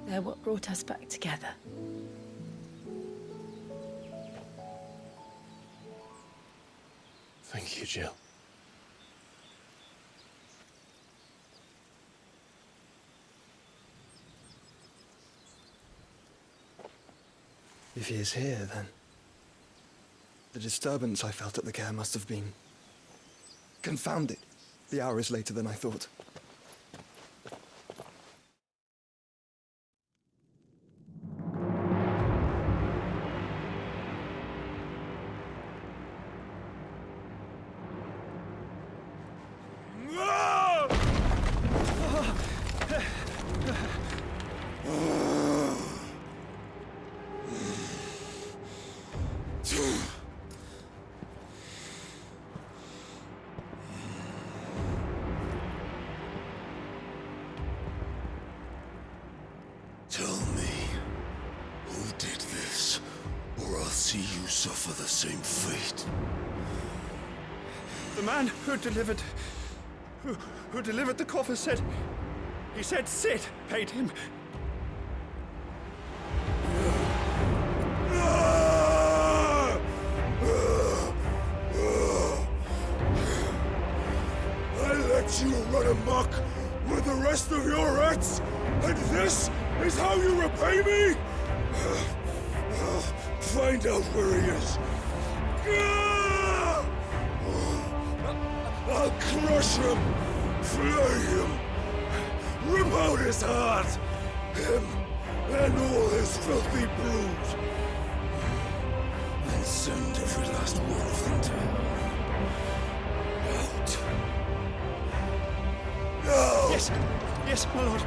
They're what brought us back together. Thank you, Jill. If he is here, then the disturbance I felt at the care must have been confounded. The hour is later than I thought. Tell me, who did this, or I'll see you suffer the same fate. The man who delivered the coffer said... He said Sid paid him. I let you run amok with the rest of your rats, and this is how you repay me? Find out where he is. I'll crush him, flay him, rip out his heart, him and all his filthy brood, and send every last one of them down. Out. Now! Yes, yes, my lord.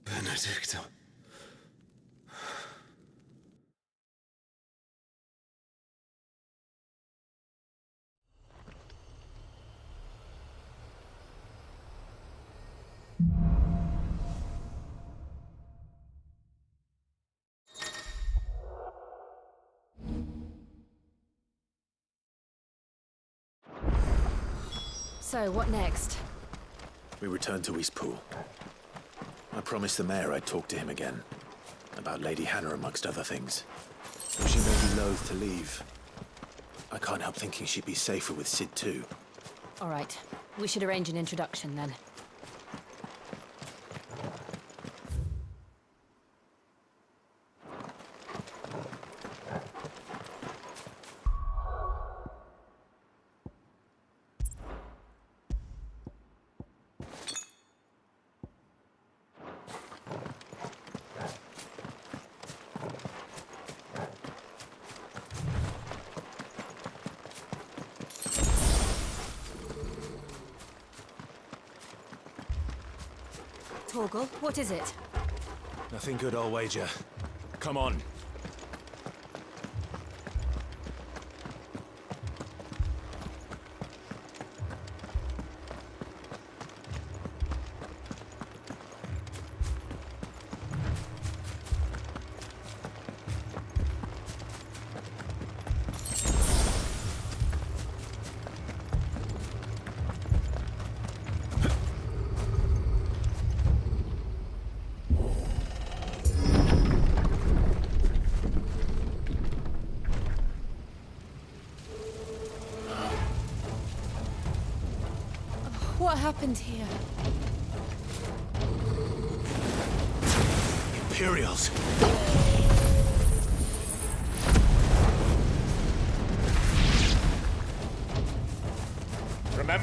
Benedicta. So, what next? We return to Eastpool. I promised the mayor I'd talk to him again. About Lady Hannah, amongst other things. Though she may be loath to leave, I can't help thinking she'd be safer with Sid too. All right. We should arrange an introduction then. Torgal, what is it? Nothing good, I'll wager. Come on. What happened here? Imperials!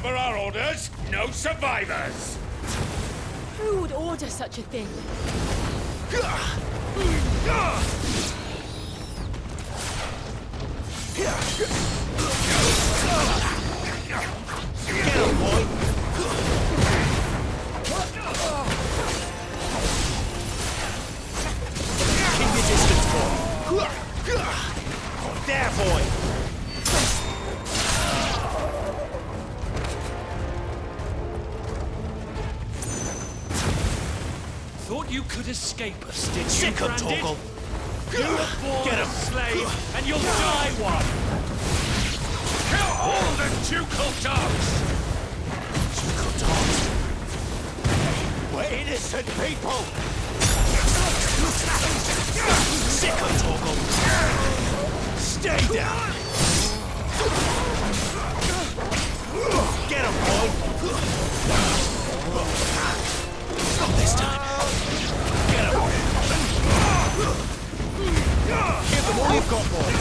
per our orders, no survivors! Who would order such a thing? Get him, boy! Keep your distance, boy! There, boy! Thought you could escape us, did you, Sick of Branded? Torgal! You were born Get a him. slave, and you'll die one! Kill all the ducal dogs! Ducal dogs! We're innocent people! Sick of Torgal! Stay down! Get him, boy! Not this time! Get him! Give them all you've got, boy!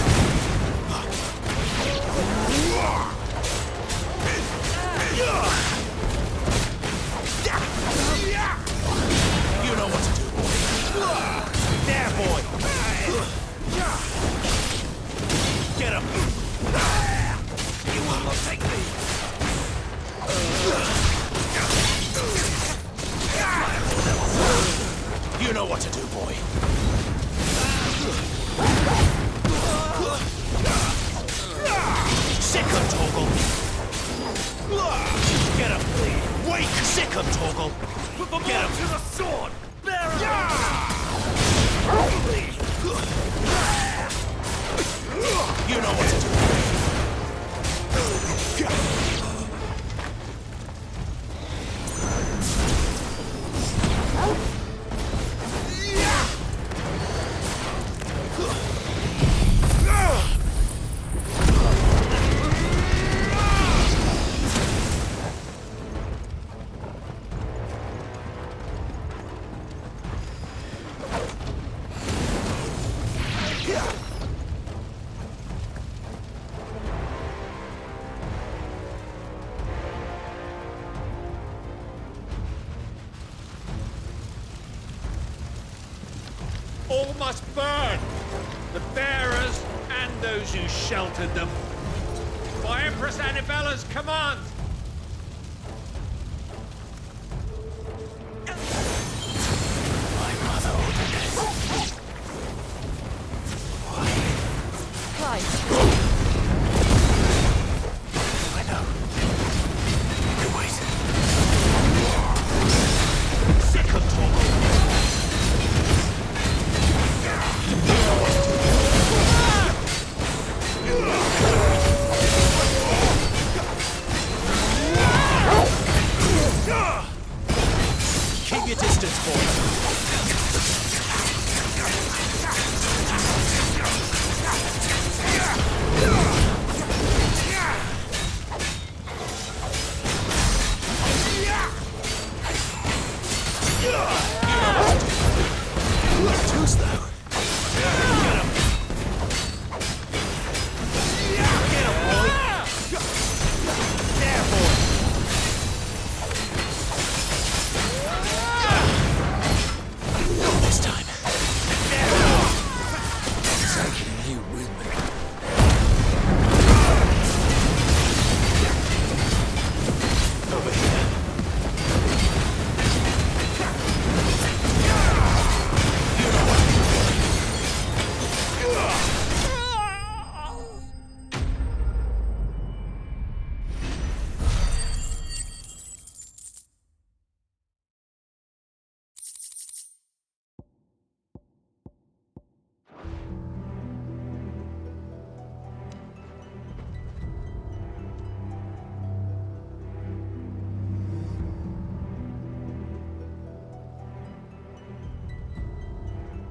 You know what to do, boy. There, boy. Get him. You will not take me. You know what to do, boy. Sick of Torgal. Get him. Wake. Sick of Torgal. Get him. To the sword! You know what to do. All must burn! The bearers and those who sheltered them. By Empress Annibella's command! My mother ordered this. Clive, I know. You wait. Sick of Torgal. Keep your distance, boy. Tooth, though. Get him. Get him, boy. There, boy. Not this time. Taking you with me. Over here.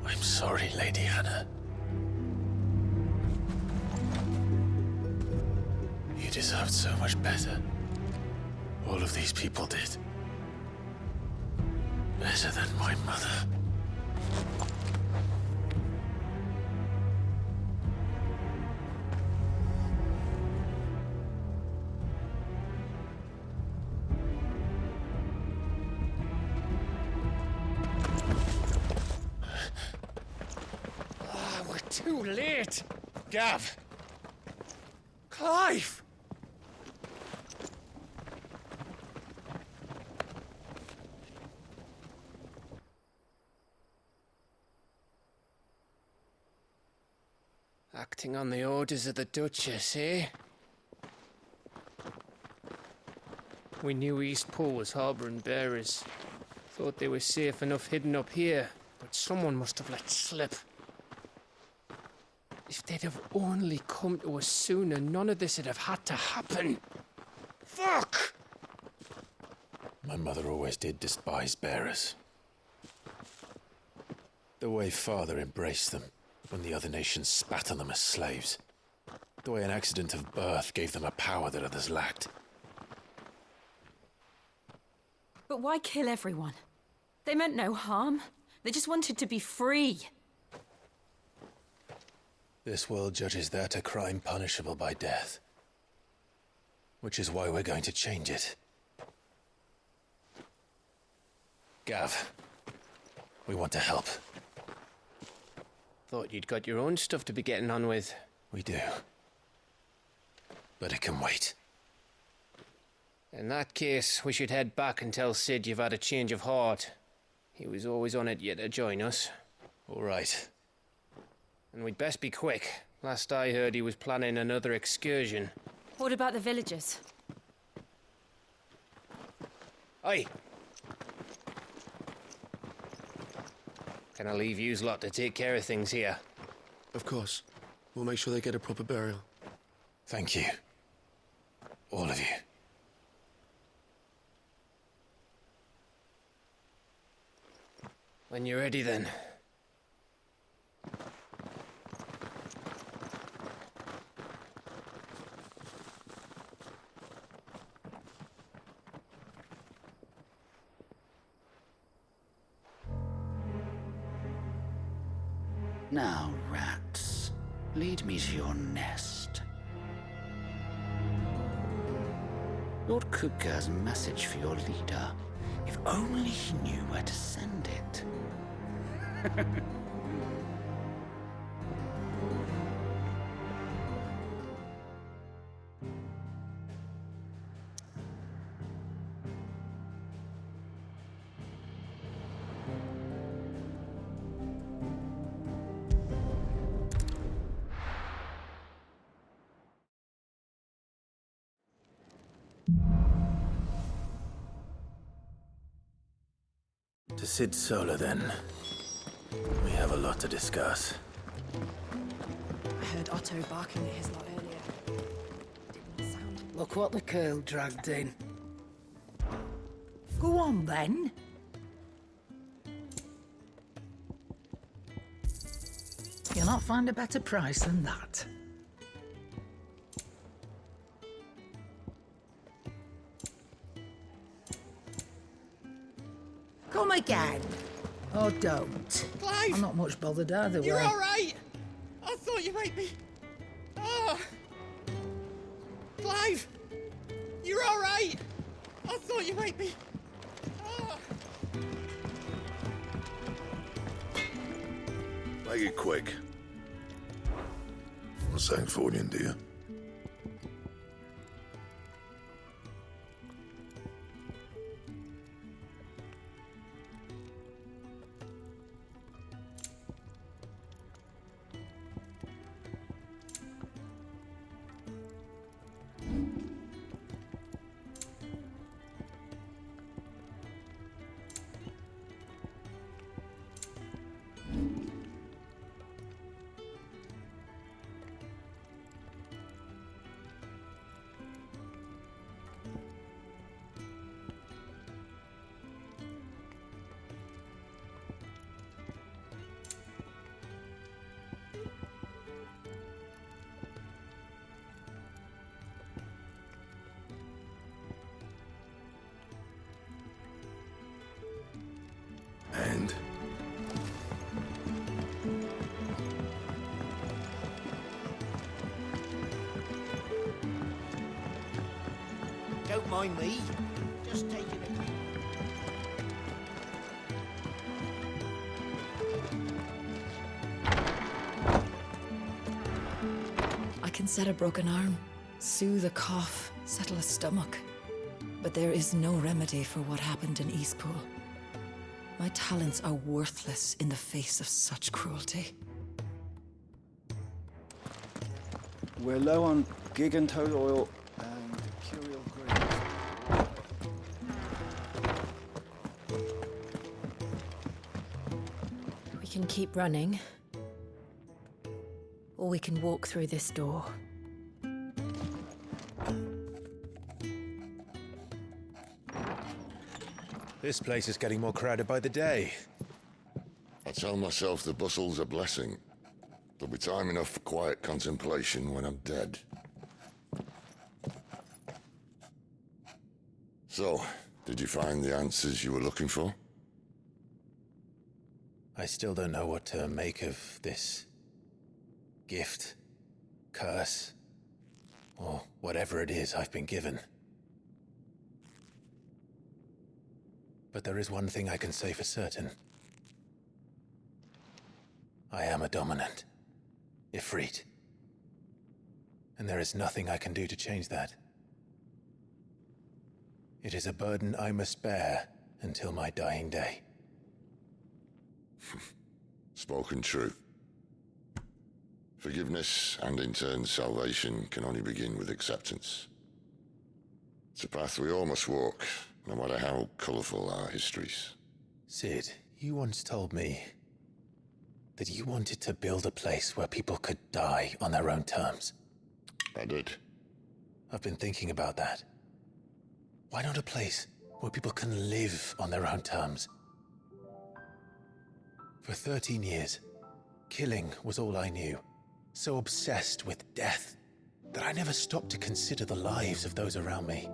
I'm sorry, Lady Hannah. You deserved so much better. All of these people did. Better than my mother. too late. Gav! Clive! Acting on the orders of the Duchess, eh? We knew East Pool was harbouring bearers. Thought they were safe enough hidden up here, but someone must have let slip. If they'd have only come to us sooner, none of this would have had to happen. Fuck! My mother always did despise bearers. The way Father embraced them when the other nations spat on them as slaves. The way an accident of birth gave them a power that others lacked. But why kill everyone? They meant no harm. They just wanted to be free. This world judges that a crime punishable by death. Which is why we're going to change it. Gav, we want to help. Thought you'd got your own stuff to be getting on with. We do. But it can wait. In that case, we should head back and tell Sid you've had a change of heart. He was always on it yet to join us. All right. And we'd best be quick. Last I heard, he was planning another excursion. What about the villagers? Aye. Can I leave yous lot to take care of things here? Of course. We'll make sure they get a proper burial. Thank you. All of you. When you're ready, then. Now, rats, lead me to your nest. Lord Kupka has a message for your leader. If only he knew where to send it. To Sid Solar, then. We have a lot to discuss. I heard Otto barking at his lot earlier. Didn't sound... Look what the curl dragged in. Go on, then. You'll not find a better price than that. Come again. Or don't. Clive! I'm not much bothered either way. You're all right! I thought you might be... Oh! Clive! You're all right! I thought you might be... Oh! Make it quick. I'm saying Fordian, do you? And? Don't mind me. Just taking it. can set a broken arm, soothe a cough, settle a stomach. But there is no remedy for what happened in Eastpool. My talents are worthless in the face of such cruelty. We're low on gig and toad oil and curial greens. We can keep running, or we can walk through this door. This place is getting more crowded by the day. I tell myself the bustle's a blessing. There'll be time enough for quiet contemplation when I'm dead. So, did you find the answers you were looking for? I still don't know what to make of this gift, curse, or whatever it is I've been given. But there is one thing I can say for certain. I am a dominant, Ifrit. And there is nothing I can do to change that. It is a burden I must bear until my dying day. Spoken true. Forgiveness and in turn salvation can only begin with acceptance. It's a path we all must walk, no matter how colourful our histories. Sid, you once told me that you wanted to build a place where people could die on their own terms. I did. I've been thinking about that. Why not a place where people can live on their own terms? For 13 years, killing was all I knew. So obsessed with death that I never stopped to consider the lives of those around me.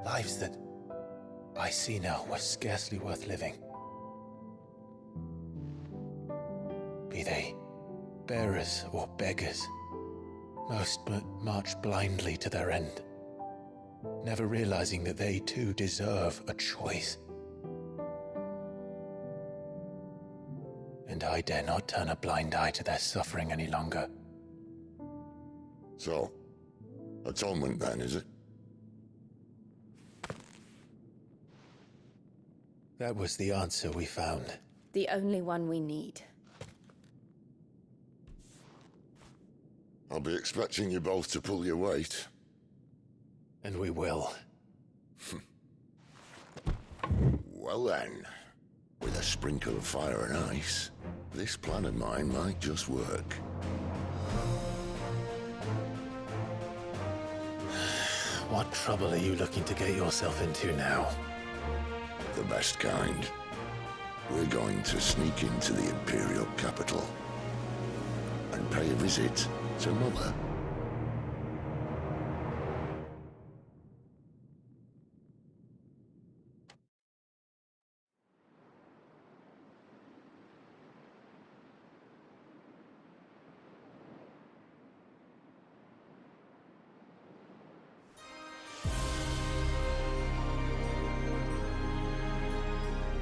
Lives that I see now were scarcely worth living. Be they bearers or beggars, most march blindly to their end, never realizing that they too deserve a choice. And I dare not turn a blind eye to their suffering any longer. So, atonement then, is it? That was the answer we found. The only one we need. I'll be expecting you both to pull your weight. And we will. Well then, with a sprinkle of fire and ice, this plan of mine might just work. What trouble are you looking to get yourself into now? The best kind. We're going to sneak into the Imperial capital and pay a visit to Mother.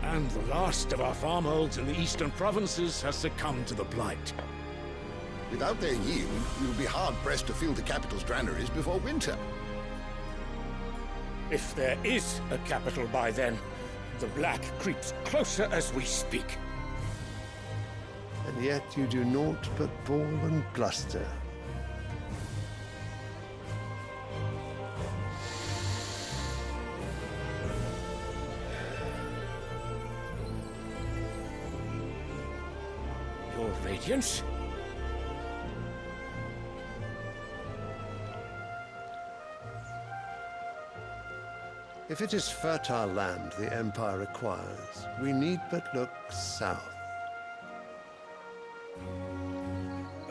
And the last of our farmholds in the eastern provinces has succumbed to the blight. Without their yield, you'll be hard-pressed to fill the capital's granaries before winter. If there is a capital by then, the black creeps closer as we speak. And yet you do naught but bawl and bluster. Your Radiance? If it is fertile land the Empire requires, we need but look south.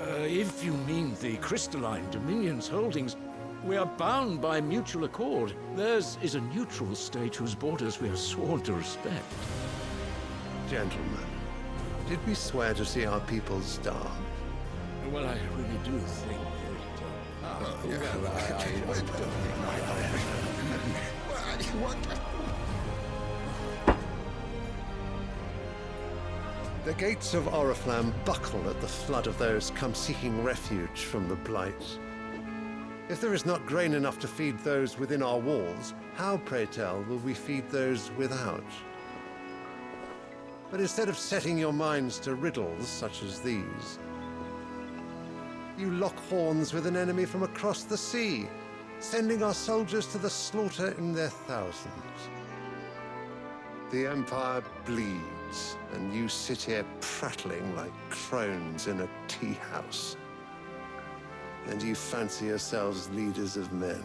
If you mean the crystalline Dominion's holdings, we are bound by mutual accord. Theirs is a neutral state whose borders we are sworn to respect. Gentlemen, did we swear to see our people starve? Well, I really do think The gates of Oriflamme buckle at the flood of those come seeking refuge from the Blight. If there is not grain enough to feed those within our walls, how, pray tell, will we feed those without? But instead of setting your minds to riddles such as these, you lock horns with an enemy from across the sea, sending our soldiers to the slaughter in their thousands. The Empire bleeds, and you sit here prattling like crones in a tea house. And you fancy yourselves leaders of men.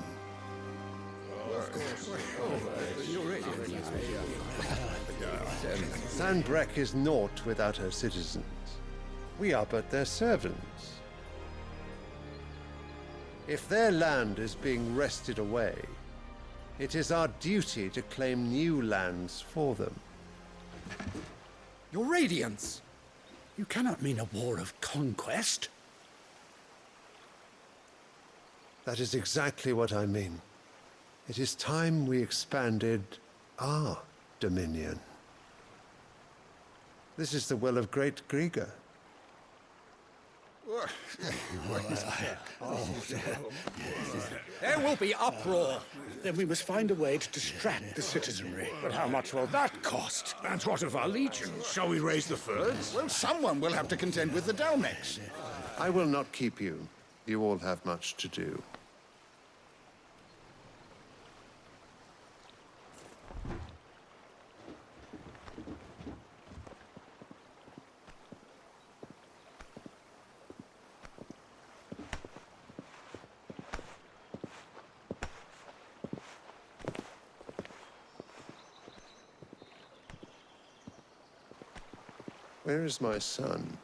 Sandbreck is naught without her citizens. We are but their servants. If their land is being wrested away, it is our duty to claim new lands for them. Your Radiance! You cannot mean a war of conquest. That is exactly what I mean. It is time we expanded our dominion. This is the will of great Grieger. There will be uproar. Then we must find a way to distract the citizenry. But how much will that cost? And what of our legions? Shall we raise the furs? Well, someone will have to contend with the Dalmex. I will not keep you. You all have much to do. Where is my son?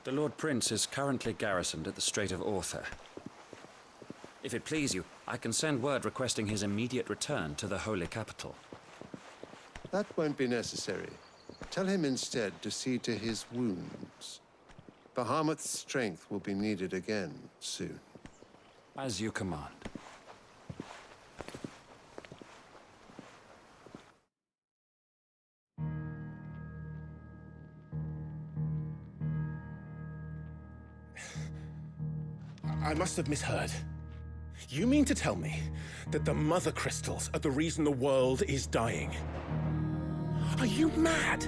The Lord Prince is currently garrisoned at the Strait of Orther. If it please you, I can send word requesting his immediate return to the Holy Capital. That won't be necessary. Tell him instead to see to his wounds. Bahamut's strength will be needed again soon. As you command. I must have misheard. You mean to tell me that the Mother Crystals are the reason the world is dying? Are you mad?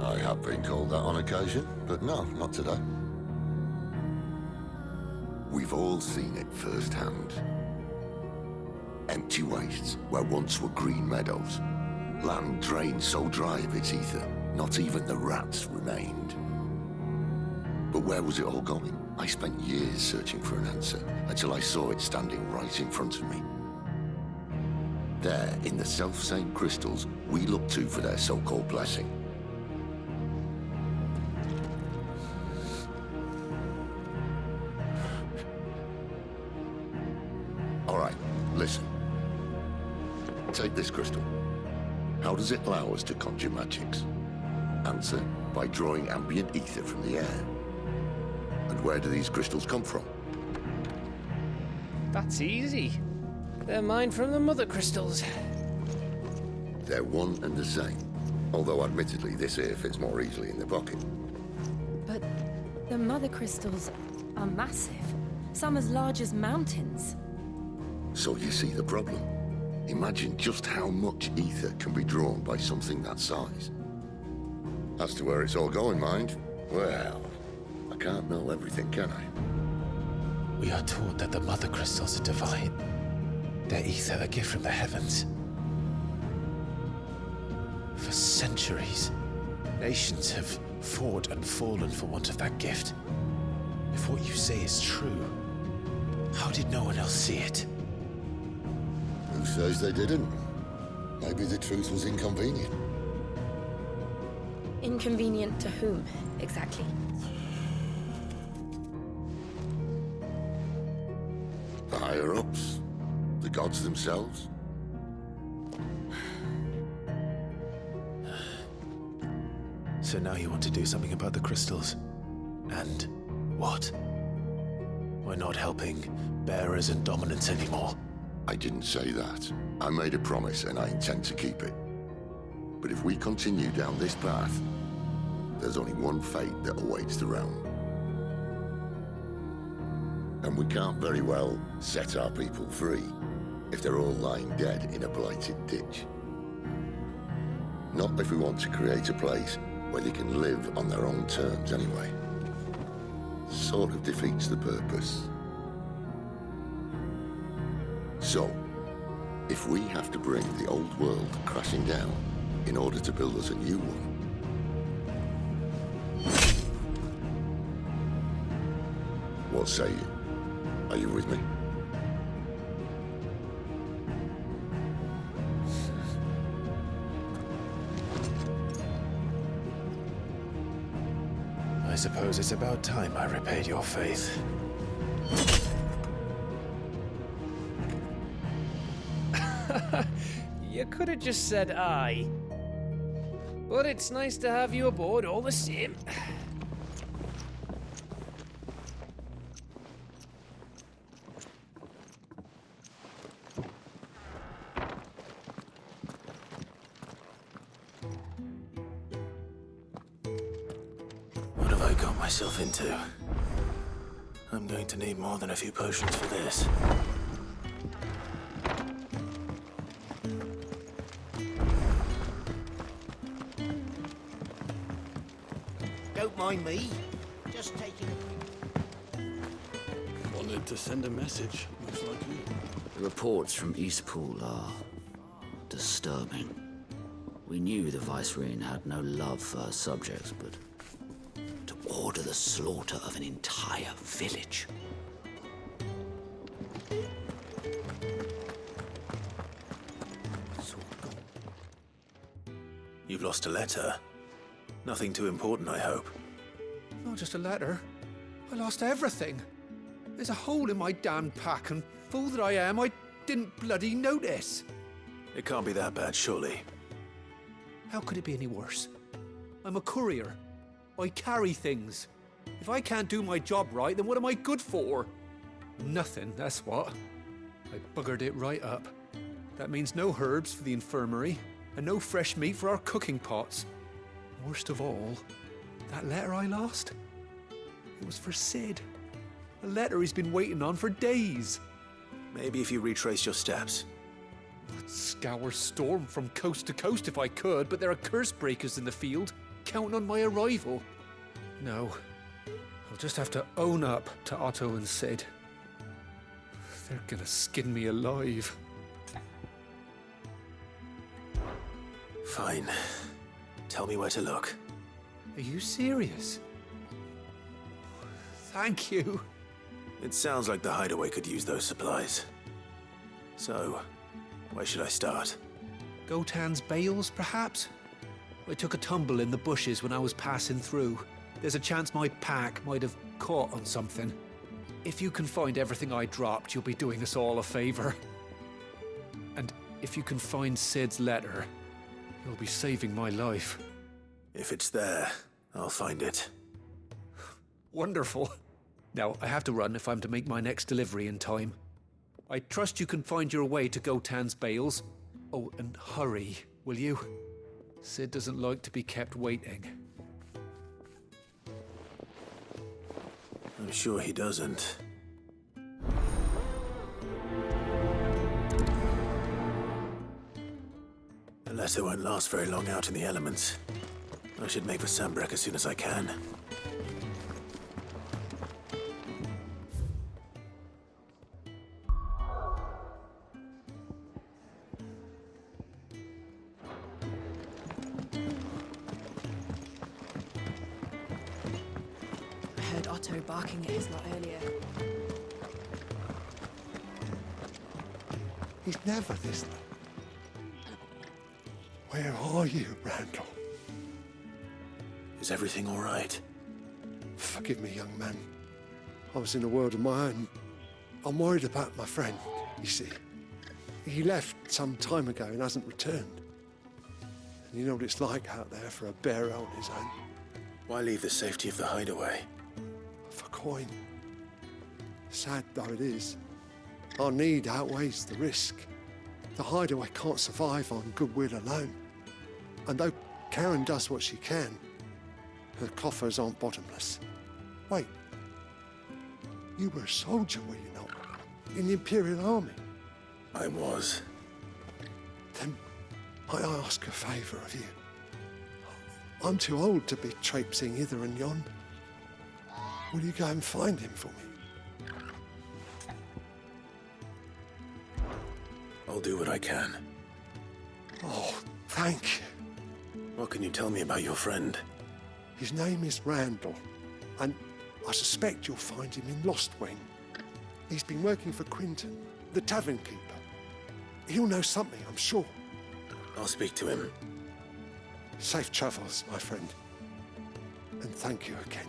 I have been called that on occasion, but no, not today. We've all seen it firsthand. Empty wastes where once were green meadows. Land drained so dry of its ether, not even the rats remained. But where was it all going? I spent years searching for an answer, until I saw it standing right in front of me. There, in the self-same crystals we look to for their so-called blessing. All right, listen. Take this crystal. How does it allow us to conjure magics? Answer, by drawing ambient ether from the air. And where do these crystals come from? That's easy. They're mine from the Mother Crystals. They're one and the same. Although admittedly this here fits more easily in the pocket. But the Mother Crystals are massive. Some as large as mountains. So you see the problem. Imagine just how much ether can be drawn by something that size. As to where it's all going, mind, well, I can't know everything, can I? We are taught that the Mother Crystals are divine. Their ether a gift from the heavens. For centuries, nations have fought and fallen for want of that gift. If what you say is true, how did no one else see it? Who says they didn't? Maybe the truth was inconvenient. Inconvenient to whom, exactly? The higher-ups? The gods themselves? So now you want to do something about the crystals? And what? We're not helping bearers and dominants anymore. I didn't say that. I made a promise and I intend to keep it. But if we continue down this path, there's only one fate that awaits the realm. And we can't very well set our people free if they're all lying dead in a blighted ditch. Not if we want to create a place where they can live on their own terms anyway. Sort of defeats the purpose. So, if we have to bring the old world crashing down in order to build us a new one, what say you? Are you with me? I suppose it's about time I repaid your faith. You could have just said aye. But it's nice to have you aboard all the same. What have I got myself into? I'm going to need more than a few potions for this. Don't mind me. Just taking Wanted to send a message, most likely. The reports from Eastpool are disturbing. We knew the Vicereine had no love for her subjects, but to order the slaughter of an entire village. You've lost a letter. Nothing too important, I hope. Not just a letter. I lost everything. There's a hole in my damned pack, and fool that I am, I didn't bloody notice. It can't be that bad, surely. How could it be any worse? I'm a courier. I carry things. If I can't do my job right, then what am I good for? Nothing, that's what. I buggered it right up. That means no herbs for the infirmary, and no fresh meat for our cooking pots. Worst of all, that letter I lost? It was for Sid. A letter he's been waiting on for days. Maybe if you retrace your steps. I'd scour Storm from coast to coast if I could, but there are curse breakers in the field, counting on my arrival. No, I'll just have to own up to Otto and Sid. They're gonna skin me alive. Fine. Tell me where to look. Are you serious? Thank you. It sounds like the hideaway could use those supplies. So, where should I start? Gotan's bales, perhaps? I took a tumble in the bushes when I was passing through. There's a chance my pack might have caught on something. If you can find everything I dropped, you'll be doing us all a favor. And if you can find Sid's letter, you'll be saving my life. If it's there, I'll find it. Wonderful. Now, I have to run if I'm to make my next delivery in time. I trust you can find your way to Gotan's bales. Oh, and hurry, will you? Sid doesn't like to be kept waiting. I'm sure he doesn't. The letter won't last very long out in the elements. I should make for Sambrek as soon as I can. I heard Otto barking at his lot earlier. He's never this low. Where are you, Randall? Is everything all right? Forgive me, young man. I was in a world of my own. I'm worried about my friend, you see. He left some time ago and hasn't returned. And you know what it's like out there for a bearer on his own. Why leave the safety of the hideaway? For coin. Sad though it is, our need outweighs the risk. The hideaway can't survive on goodwill alone. And though Karen does what she can, The coffers aren't bottomless. Wait. You were a soldier, were you not? In the Imperial Army? I was. Then I ask a favour of you. I'm too old to be traipsing hither and yon. Will you go and find him for me? I'll do what I can. Oh, thank you. What can you tell me about your friend? His name is Randall, and I suspect you'll find him in Lost Wing. He's been working for Quinton, the tavern keeper. He'll know something, I'm sure. I'll speak to him. Safe travels, my friend. And thank you again.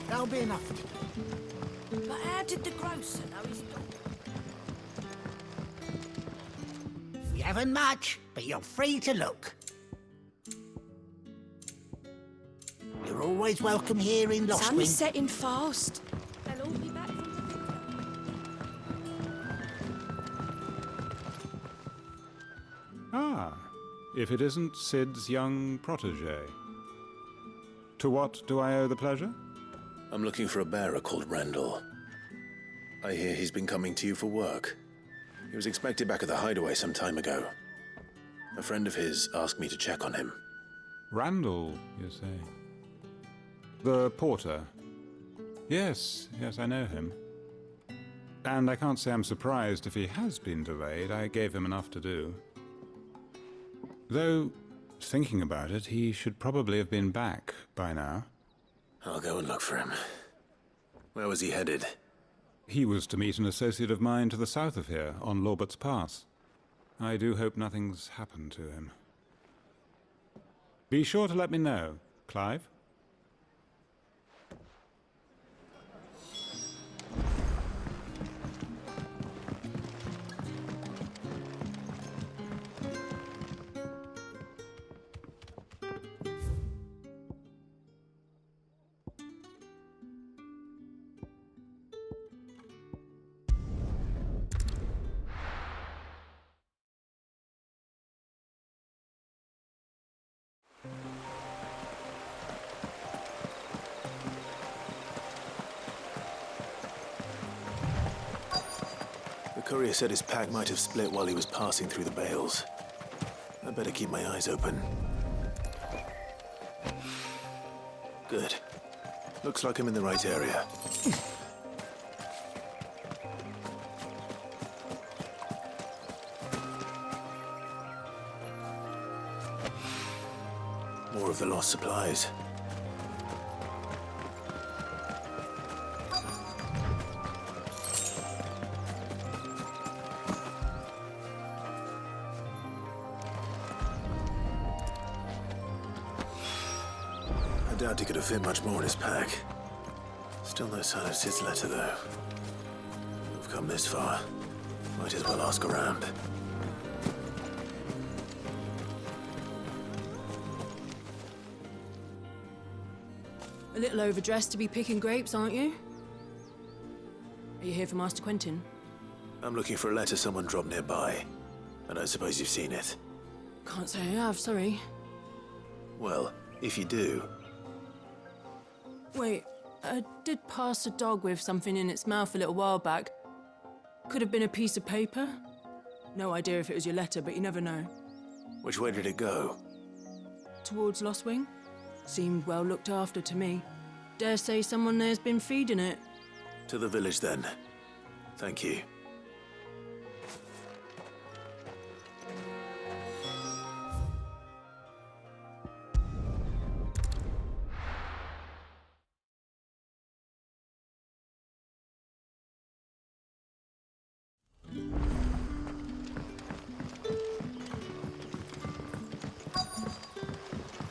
That'll be enough. But how did the grocer know his daughter? We haven't much, but you're free to look. You're always welcome here in Lost Wing. Sun's setting fast. They'll all be back from the Ah, if it isn't Sid's young protege. To what do I owe the pleasure? I'm looking for a bearer called Randall. I hear he's been coming to you for work. He was expected back at the hideaway some time ago. A friend of his asked me to check on him. Randall, you say? The porter? Yes, I know him. And I can't say I'm surprised if he has been delayed. I gave him enough to do. Though, thinking about it, he should probably have been back by now. I'll go and look for him. Where was he headed? He was to meet an associate of mine to the south of here, on Lorbert's Pass. I do hope nothing's happened to him. Be sure to let me know, Clive. The courier said his pack might have split while he was passing through the bales. I'd better keep my eyes open. Good. Looks like I'm in the right area. More of the lost supplies. I doubt he could have fit much more in his pack. Still no sign of Sid's letter, though. We've come this far. Might as well ask around. A little overdressed to be picking grapes, aren't you? Are you here for Master Quentin? I'm looking for a letter someone dropped nearby. I don't suppose you've seen it. Can't say I have, sorry. Well, if you do... Wait, I did pass a dog with something in its mouth a little while back. Could have been a piece of paper. No idea if it was your letter, but you never know. Which way did it go? Towards Lost Wing? Seemed well looked after to me. Dare say someone there's been feeding it. To the village, then. Thank you.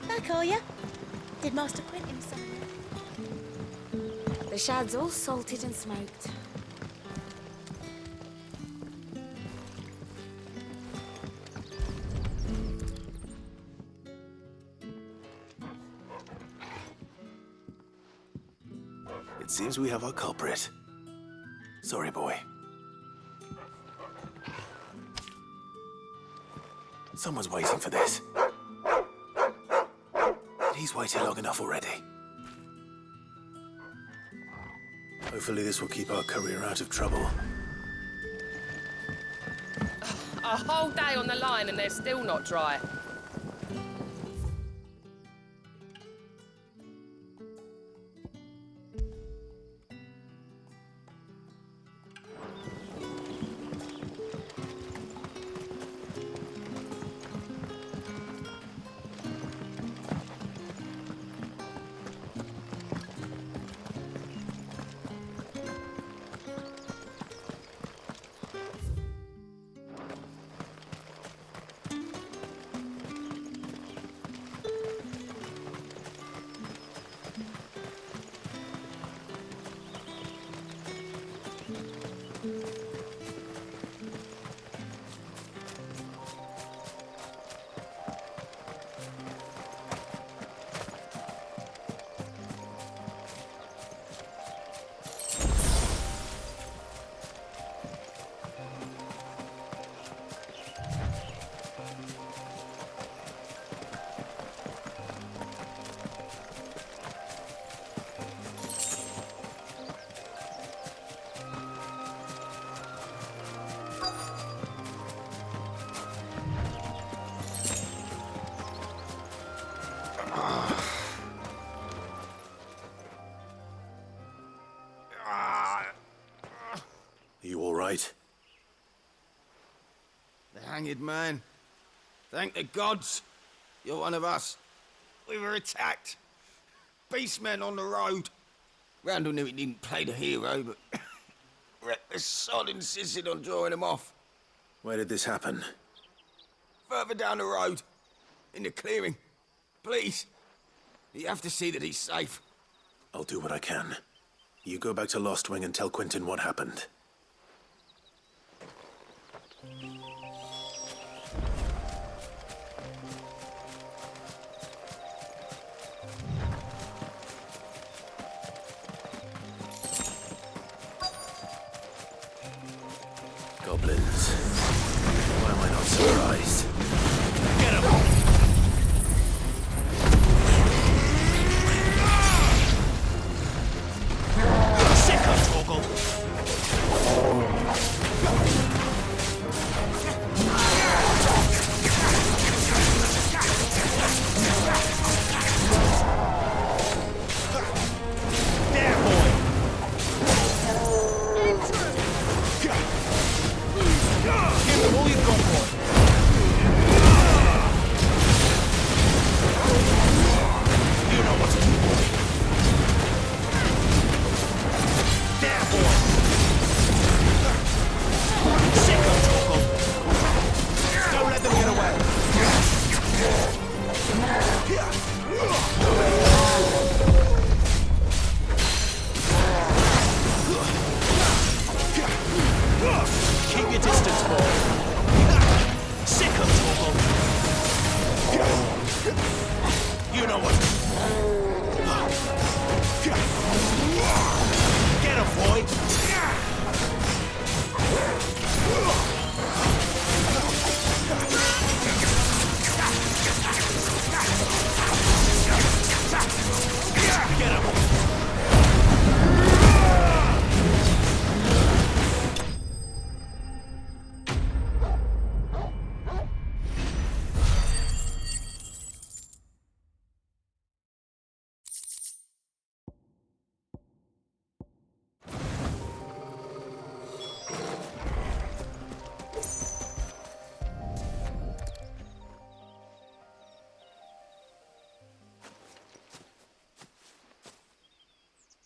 Back, are ya? Did Master Quentin something? The shad's all salted and smoked. It seems we have our culprit. Sorry, boy. Someone's waiting for this. He's waited long enough already. Hopefully this will keep our courier out of trouble. A whole day on the line and they're still not dry. The hanged man. Thank the gods. You're one of us. We were attacked. Beastmen on the road. Randall knew he didn't play the hero, but the sod insisted on drawing him off. Where did this happen? Further down the road. In the clearing. Please. You have to see that he's safe. I'll do what I can. You go back to Lost Wing and tell Quentin what happened. Goblins. Why am I not surprised? Get him! Sick of Torgal!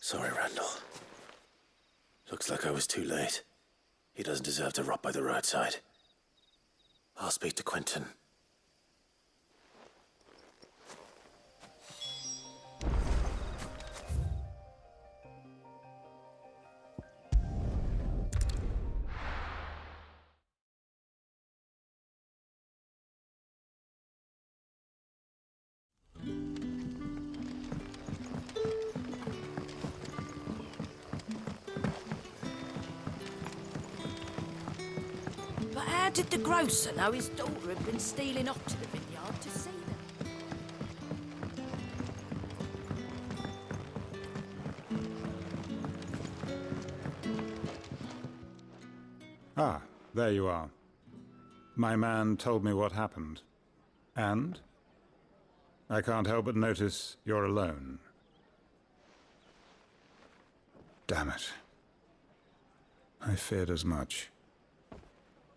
Sorry, Randall. Looks like I was too late. He doesn't deserve to rot by the roadside. I'll speak to Quentin. But how did the grocer know his daughter had been stealing off to the vineyard to see them? Ah, there you are. My man told me what happened. And? I can't help but notice you're alone. Damn it. I feared as much.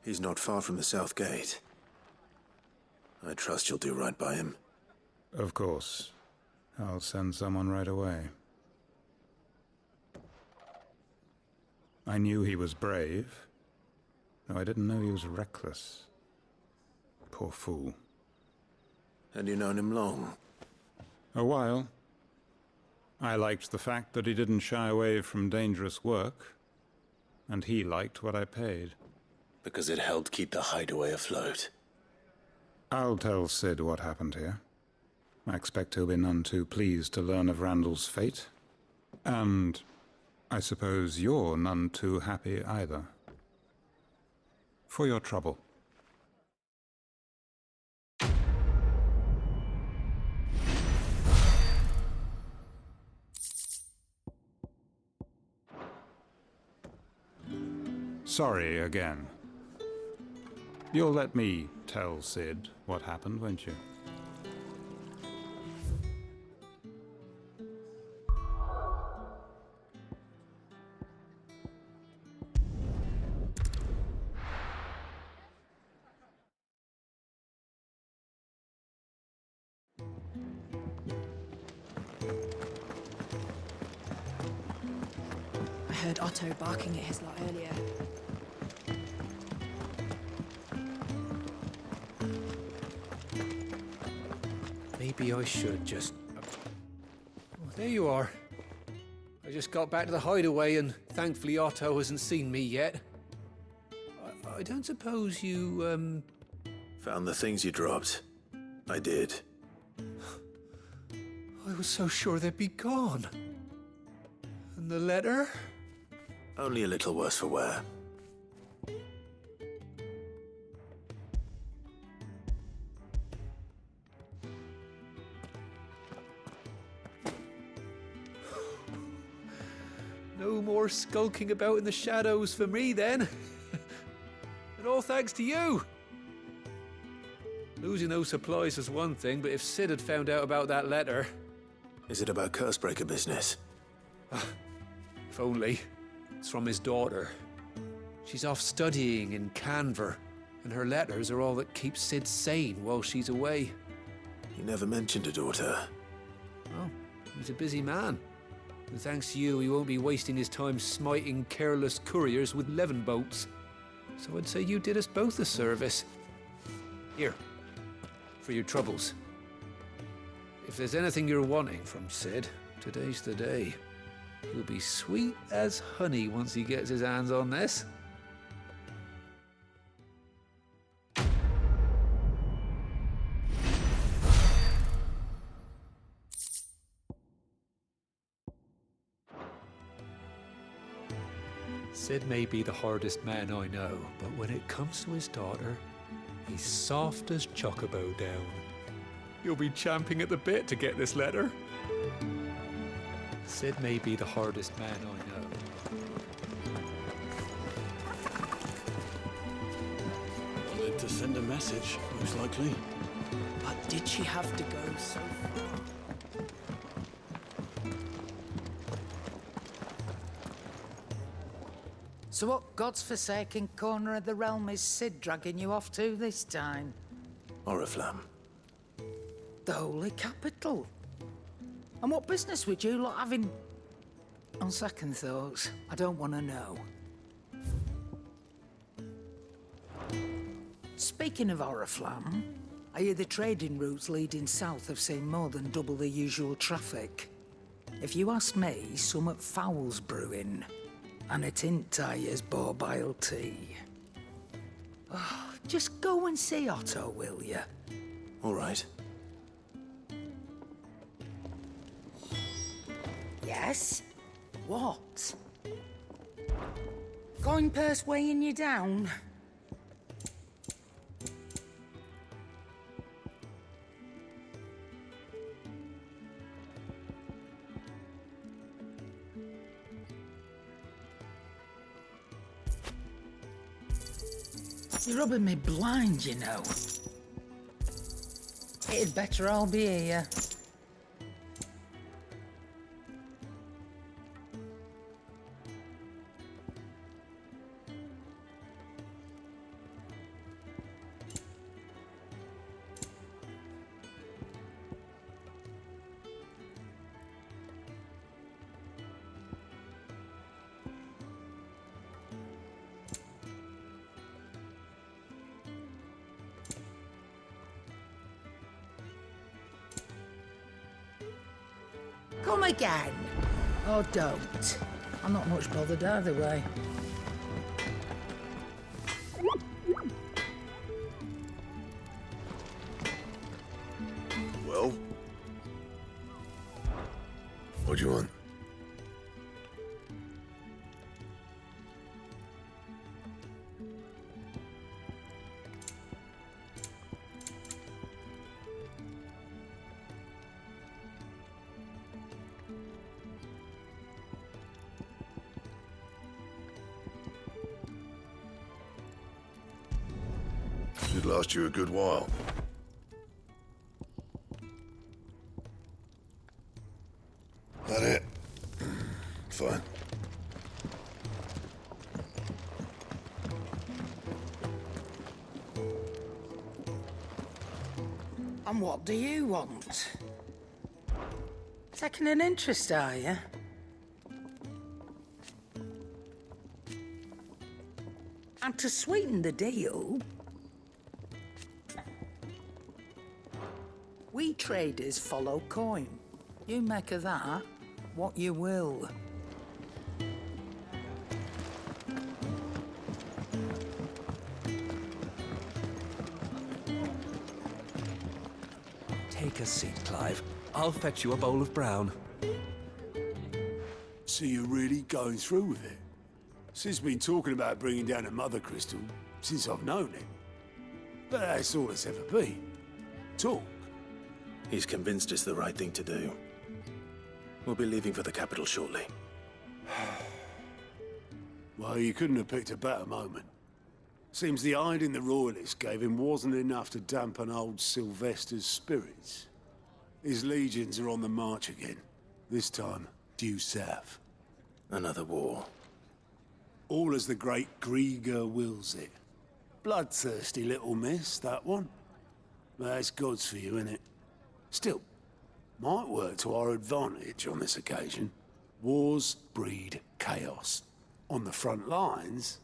He's not far from the south gate. I trust you'll do right by him. Of course. I'll send someone right away. I knew he was brave, though I didn't know he was reckless. Poor fool. And you known him long? A while. I liked the fact that he didn't shy away from dangerous work, and he liked what I paid. Because it helped keep the hideaway afloat. I'll tell Sid what happened here. I expect he'll be none too pleased to learn of Randall's fate. And I suppose you're none too happy either. For your trouble. Sorry again. You'll let me tell Sid what happened, won't you? I heard Otto barking at his lot earlier. Maybe I should just... Oh, there you are. I just got back to the hideaway and thankfully Otto hasn't seen me yet. I don't suppose you, Found the things you dropped. I did. I was so sure they'd be gone. And the letter? Only a little worse for wear. No more skulking about in the shadows for me, then. And all thanks to you. Losing those supplies is one thing, but if Sid had found out about that letter... Is it about Cursebreaker business? If only. It's from his daughter. She's off studying in Canver, and her letters are all that keeps Sid sane while she's away. He never mentioned a daughter. Oh, he's a busy man. And thanks to you, he won't be wasting his time smiting careless couriers with levin boats. So I'd say you did us both a service. Here, for your troubles. If there's anything you're wanting from Sid, today's the day. He'll be sweet as honey once he gets his hands on this. Sid may be the hardest man I know, but when it comes to his daughter, he's soft as Chocobo down. You'll be champing at the bit to get this letter. Sid may be the hardest man I know. Wanted to send a message, most likely. But did she have to go so far? So what god's-forsaken corner of the realm is Sid dragging you off to this time? Oriflamme. The holy capital. And what business would you lot having... On second thoughts, I don't want to know. Speaking of Oriflamme, I hear the trading routes leading south have seen more than double the usual traffic. If you ask me, somewhat foul's brewing. And it ain't Tyre's borbile tea. Oh, just go and see Otto, will you? All right. Yes? What? Coin purse weighing you down? You're rubbing me blind, you know. It'd better all be here. Come again. Or don't. I'm not much bothered either way. Well? What do you want? Should last you a good while. That it? Fine. And what do you want? Taking an interest, are you? And to sweeten the deal, we traders follow coin. You make of that what you will. Take a seat, Clive. I'll fetch you a bowl of brown. So you're really going through with it? Sid's been talking about bringing down a mother crystal since I've known him. But that's all it's ever been. Talk. He's convinced it's the right thing to do. We'll be leaving for the capital shortly. Well, you couldn't have picked a better moment. Seems the hiding the Royalists gave him wasn't enough to dampen old Sylvester's spirits. His legions are on the march again. This time, due south. Another war. All as the great Grieger wills it. Bloodthirsty little miss, that one. But that's God's for you, innit? Still, might work to our advantage on this occasion. Wars breed chaos. On the front lines,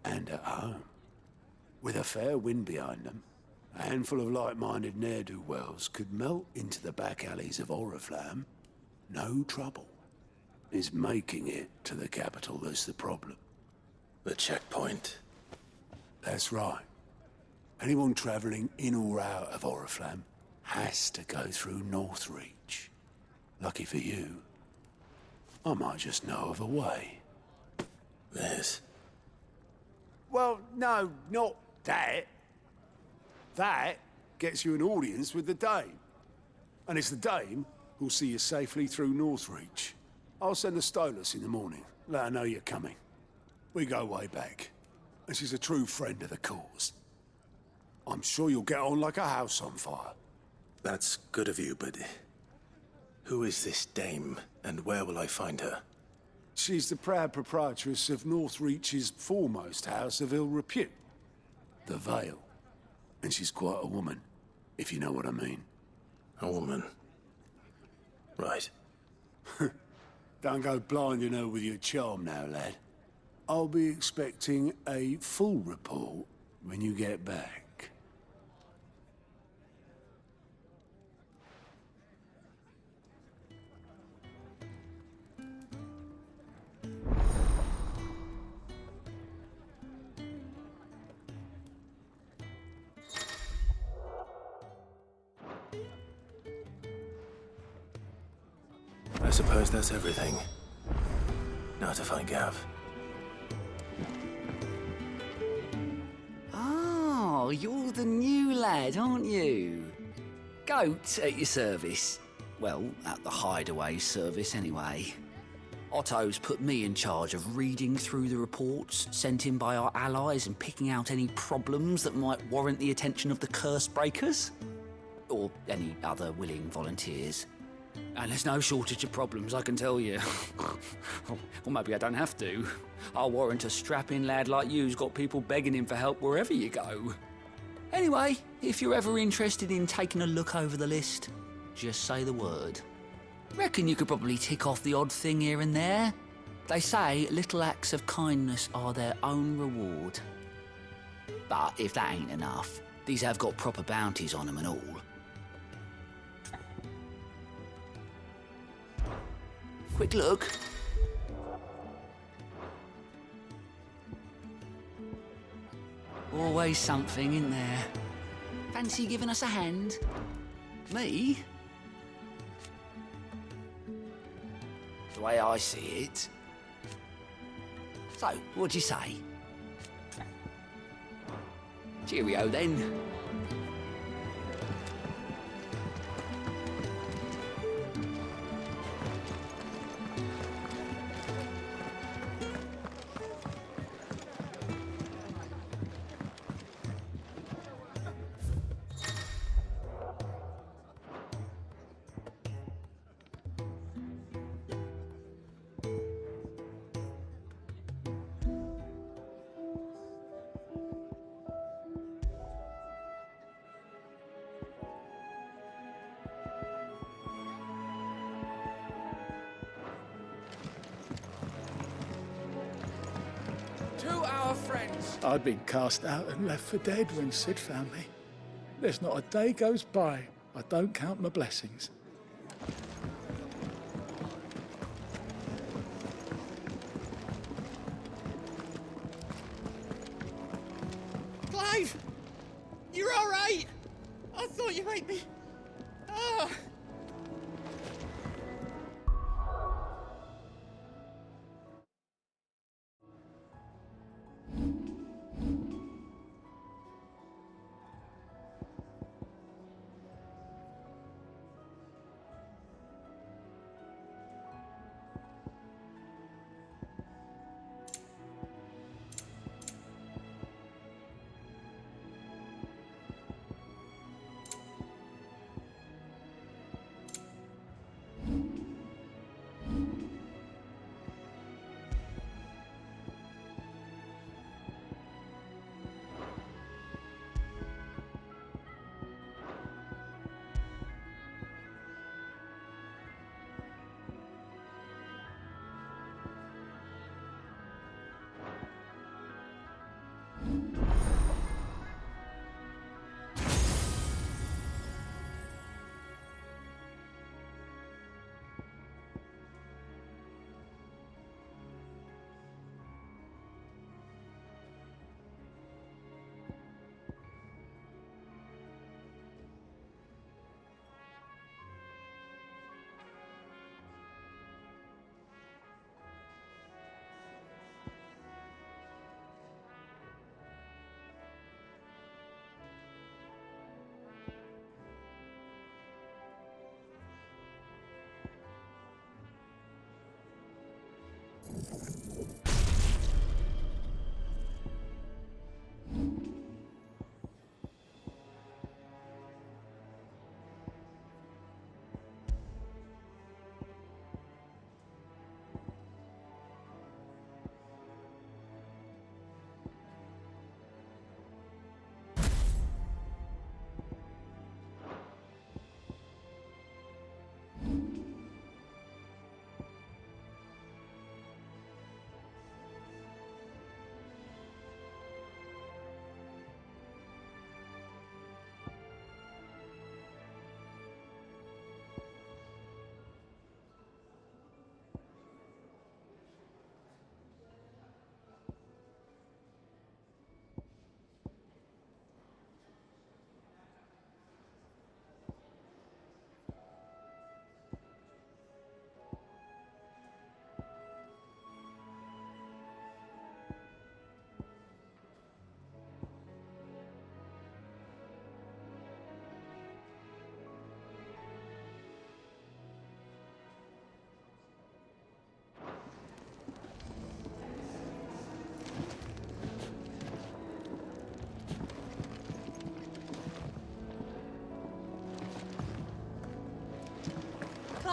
and at home. With a fair wind behind them, a handful of like-minded ne'er-do-wells could melt into the back alleys of Oriflamme. No trouble. It's making it to the capital that's the problem. The checkpoint. That's right. Anyone travelling in or out of Oriflamme has to go through Northreach. Lucky for you, I might just know of a way. There's... Well, no, not that. That gets you an audience with the Dame. And it's the Dame who'll see you safely through Northreach. I'll send a Stolas in the morning, let her know you're coming. We go way back, and she's a true friend of the cause. I'm sure you'll get on like a house on fire. That's good of you, but... who is this Dame, and where will I find her? She's the proud proprietress of Northreach's foremost house of ill repute, the Vale. And she's quite a woman, if you know what I mean. A woman. Right. Don't go blinding her with your charm now, lad. I'll be expecting a full report when you get back. I suppose that's everything. Now to find Gav. Oh, you're the new lad, aren't you? Goat at your service. Well, at the hideaway service anyway. Otto's put me in charge of reading through the reports sent in by our allies and picking out any problems that might warrant the attention of the curse breakers. Or any other willing volunteers. And there's no shortage of problems, I can tell you. Or maybe I don't have to. I'll warrant a strapping lad like you's got people begging him for help wherever you go. Anyway, if you're ever interested in taking a look over the list, just say the word. Reckon you could probably tick off the odd thing here and there. They say little acts of kindness are their own reward. But if that ain't enough, these have got proper bounties on them and all. Quick look. Always something, isn't there? Fancy giving us a hand? Me? The way I see it. So, what'd you say? Cheerio then. I'd been cast out and left for dead when Sid found me. There's not a day goes by I don't count my blessings. Clive! You're all right! I thought you might be... Ah!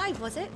PS5, was it?